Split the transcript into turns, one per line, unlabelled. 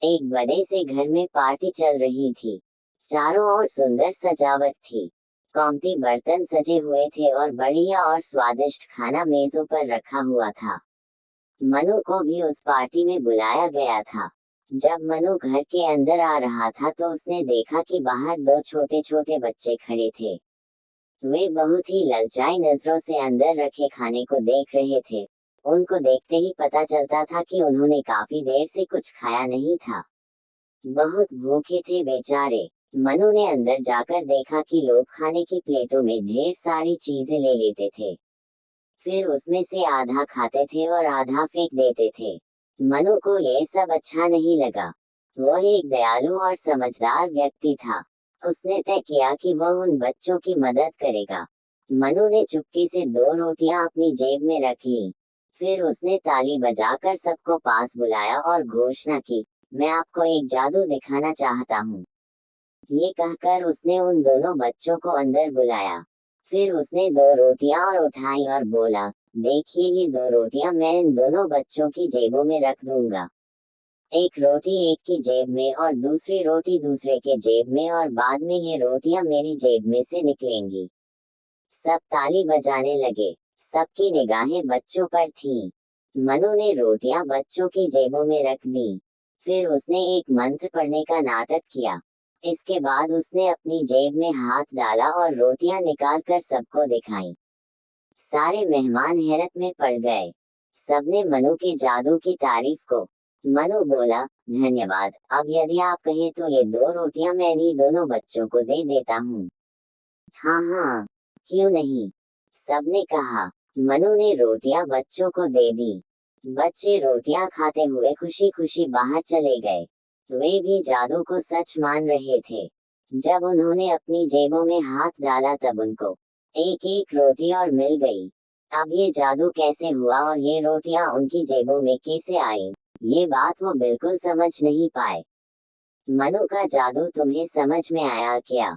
एक बड़े से घर में पार्टी चल रही थी। चारों ओर सुंदर सजावट थी। कीमती बर्तन सजे हुए थे और बढ़िया और स्वादिष्ट खाना मेजों पर रखा हुआ था। मनु को भी उस पार्टी में बुलाया गया था। जब मनु घर के अंदर आ रहा था तो उसने देखा कि बाहर दो छोटे छोटे बच्चे खड़े थे। वे बहुत ही ललचाई नजरों से अंदर रखे खाने को देख रहे थे। उनको देखते ही पता चलता था कि उन्होंने काफी देर से कुछ खाया नहीं था। बहुत भूखे थे बेचारे। मनु ने अंदर जाकर देखा कि लोग खाने की प्लेटों में ढेर सारी चीजें ले लेते थे। फिर उसमें से आधा खाते थे और आधा फेंक देते थे। मनु को ये सब अच्छा नहीं लगा। वह एक दयालु और समझदार व्यक्ति था। उसने तय किया कि वह उन बच्चों की मदद करेगा। मनु ने चुपके से दो रोटियां अपनी जेब में रख ली। फिर उसने ताली बजाकर सबको पास बुलाया और घोषणा की, मैं आपको एक जादू दिखाना चाहता हूँ। ये कहकर उसने उन दोनों बच्चों को अंदर बुलाया। फिर उसने दो रोटियां और उठाई और बोला, देखिए ये दो रोटियां मैं इन दोनों बच्चों की जेबों में रख दूंगा। एक रोटी एक की जेब में और दूसरी रोटी दूसरे के जेब में, और बाद में ये रोटियां मेरी जेब में से निकलेंगी। सब ताली बजाने लगे। सबकी निगाहें बच्चों पर थीं। मनु ने रोटियां बच्चों की जेबों में रख दी। फिर उसने एक मंत्र पढ़ने का नाटक किया। इसके बाद उसने अपनी जेब में हाथ डाला और रोटियां निकालकर सबको दिखाई। सारे मेहमान हैरत में पड़ गए। सबने मनु के जादू की तारीफ को। मनु बोला, धन्यवाद, अब यदि आप कहें तो ये दो रोटियां मैं इन्हीं दोनों बच्चों को दे देता हूँ। हाँ हाँ, क्यों नहीं, सबने कहा। मनु ने रोटियां बच्चों को दे दी। बच्चे रोटियां खाते हुए खुशी खुशी बाहर चले गए। वे भी जादू को सच मान रहे थे। जब उन्होंने अपनी जेबों में हाथ डाला तब उनको एक एक रोटी और मिल गई। अब ये जादू कैसे हुआ और ये रोटियां उनकी जेबों में कैसे आई, ये बात वो बिल्कुल समझ नहीं पाए। मनु का जादू तुम्हें समझ में आया क्या?